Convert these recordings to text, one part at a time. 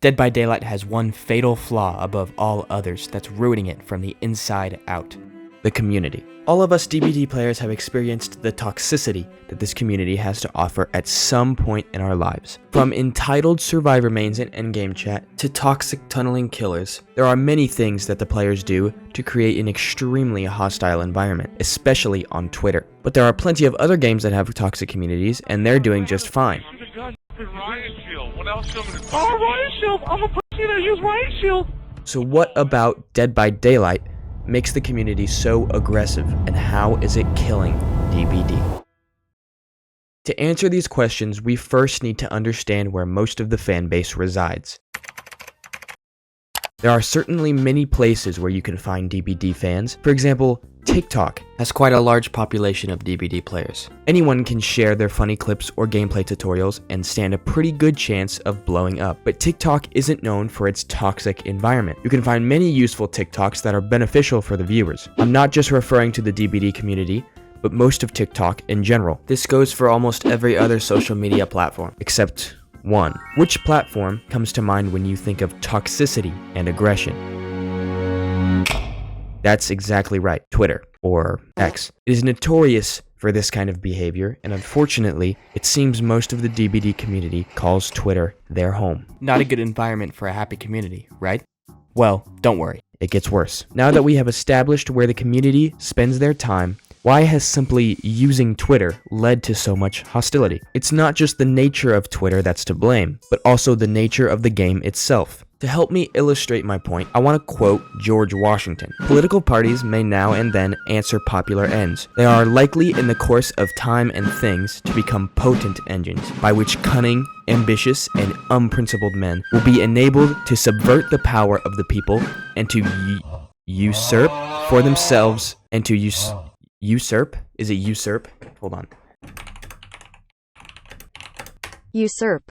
Dead by Daylight has one fatal flaw above all others that's ruining it from the inside out: the community. All of us DBD players have experienced the toxicity that this community has to offer at some point in our lives. From entitled survivor mains in endgame chat to toxic tunneling killers, there are many things that the players do to create an extremely hostile environment, especially on Twitter. But there are plenty of other games that have toxic communities, and they're doing just fine. So what about Dead by Daylight makes the community so aggressive, and how is it killing DBD? To answer these questions, we first need to understand where most of the fanbase resides. There are certainly many places where you can find DBD fans. For example, TikTok has quite a large population of DBD players. Anyone can share their funny clips or gameplay tutorials and stand a pretty good chance of blowing up. But TikTok isn't known for its toxic environment. You can find many useful TikToks that are beneficial for the viewers. I'm not just referring to the DBD community, but most of TikTok in general. This goes for almost every other social media platform, except one. Which platform comes to mind when you think of toxicity and aggression? That's exactly right, Twitter, or X. It is notorious for this kind of behavior, and unfortunately, it seems most of the DBD community calls Twitter their home. Not a good environment for a happy community, right? Well, don't worry, it gets worse. Now that we have established where the community spends their time, why has simply using Twitter led to so much hostility? It's not just the nature of Twitter that's to blame, but also the nature of the game itself. To help me illustrate my point, I want to quote George Washington. Political parties may now and then answer popular ends. They are likely in the course of time and things to become potent engines, by which cunning, ambitious, and unprincipled men will be enabled to subvert the power of the people and to usurp for themselves and to usurp? Is it usurp? Hold on. Usurp.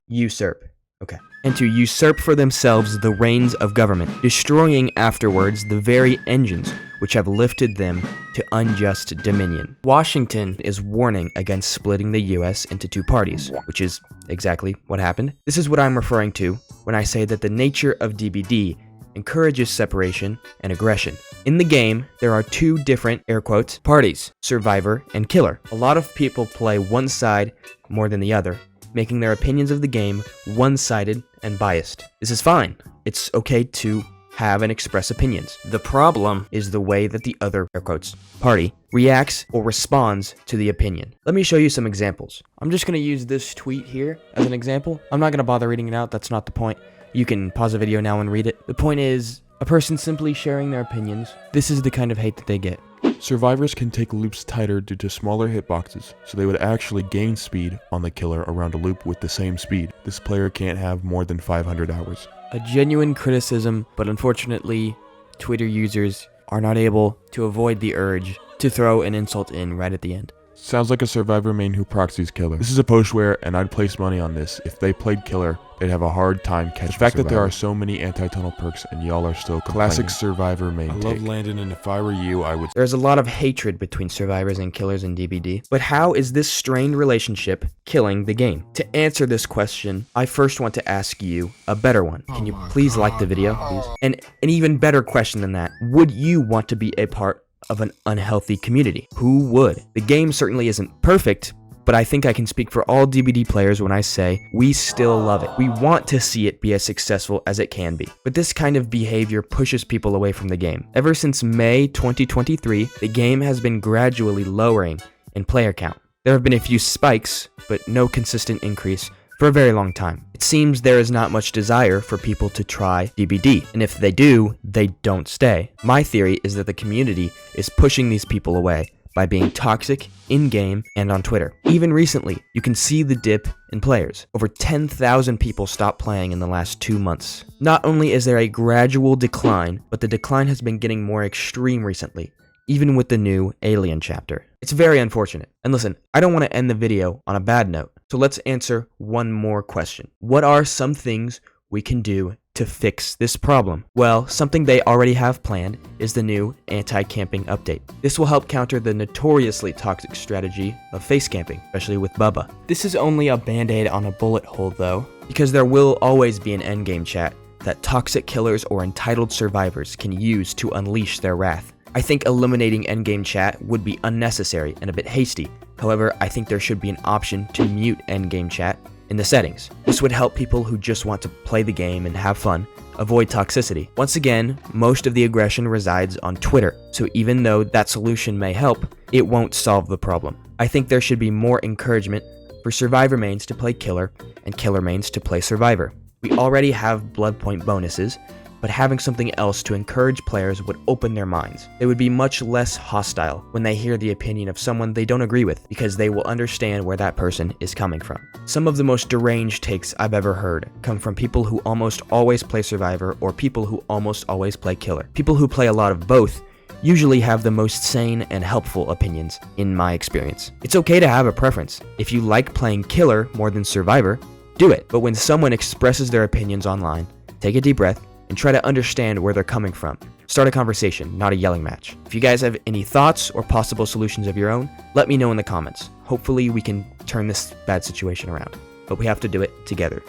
Okay. And to usurp for themselves the reins of government, destroying afterwards the very engines which have lifted them to unjust dominion. Washington is warning against splitting the US into two parties, which is exactly what happened. This is what I'm referring to when I say that the nature of DBD encourages separation and aggression. In the game, there are two different, air quotes, parties, survivor and killer. A lot of people play one side more than the other, making their opinions of the game one-sided and biased. This is fine. It's okay to have and express opinions. The problem is the way that the other, air quotes, party reacts or responds to the opinion. Let me show you some examples. I'm just going to use this tweet here as an example. I'm not going to bother reading it out. That's not the point. You can pause the video now and read it. The point is, a person simply sharing their opinions. This is the kind of hate that they get. Survivors can take loops tighter due to smaller hitboxes, so they would actually gain speed on the killer around a loop with the same speed. This player can't have more than 500 hours. A genuine criticism, but unfortunately, Twitter users are not able to avoid the urge to throw an insult in right at the end. Sounds like a survivor main who proxies killer. This is a post where, and I'd place money on this, if they played killer, they'd have a hard time catching the fact that there are so many anti-tunnel perks and y'all are still complaining. Classic survivor main take. I love Landon, and if I were you, I would... There's a lot of hatred between survivors and killers in DBD, but how is this strained relationship killing the game? To answer this question, I first want to ask you a better one. Can you please like the video, please? And an even better question than that, would you want to be a part of an unhealthy community? Who would? The game certainly isn't perfect, but I think I can speak for all DBD players when I say we still love it. We want to see it be as successful as it can be. But this kind of behavior pushes people away from the game. Ever since May 2023, the game has been gradually lowering in player count. There have been a few spikes, but no consistent increase for a very long time. It seems there is not much desire for people to try DBD, and if they do, they don't stay. My theory is that the community is pushing these people away by being toxic in-game and on Twitter. Even recently, you can see the dip in players. Over 10,000 people stopped playing in the last 2 months. Not only is there a gradual decline, but the decline has been getting more extreme recently, even with the new Alien chapter. It's very unfortunate. And listen, I don't want to end the video on a bad note, so let's answer one more question. What are some things we can do to fix this problem? Well, something they already have planned is the new anti-camping update. This will help counter the notoriously toxic strategy of face camping, especially with Bubba. This is only a band-aid on a bullet hole though, because there will always be an endgame chat that toxic killers or entitled survivors can use to unleash their wrath. I think eliminating endgame chat would be unnecessary and a bit hasty. However, I think there should be an option to mute endgame chat in the settings. This would help people who just want to play the game and have fun avoid toxicity. Once again, most of the aggression resides on Twitter, so even though that solution may help, it won't solve the problem. I think there should be more encouragement for survivor mains to play killer and killer mains to play survivor. We already have blood point bonuses, but having something else to encourage players would open their minds. They would be much less hostile when they hear the opinion of someone they don't agree with, because they will understand where that person is coming from. Some of the most deranged takes I've ever heard come from people who almost always play survivor or people who almost always play killer. People who play a lot of both usually have the most sane and helpful opinions, in my experience. It's okay to have a preference. If you like playing killer more than survivor, do it. But when someone expresses their opinions online, take a deep breath and try to understand where they're coming from. Start a conversation, not a yelling match. If you guys have any thoughts or possible solutions of your own, let me know in the comments. Hopefully we can turn this bad situation around, but we have to do it together.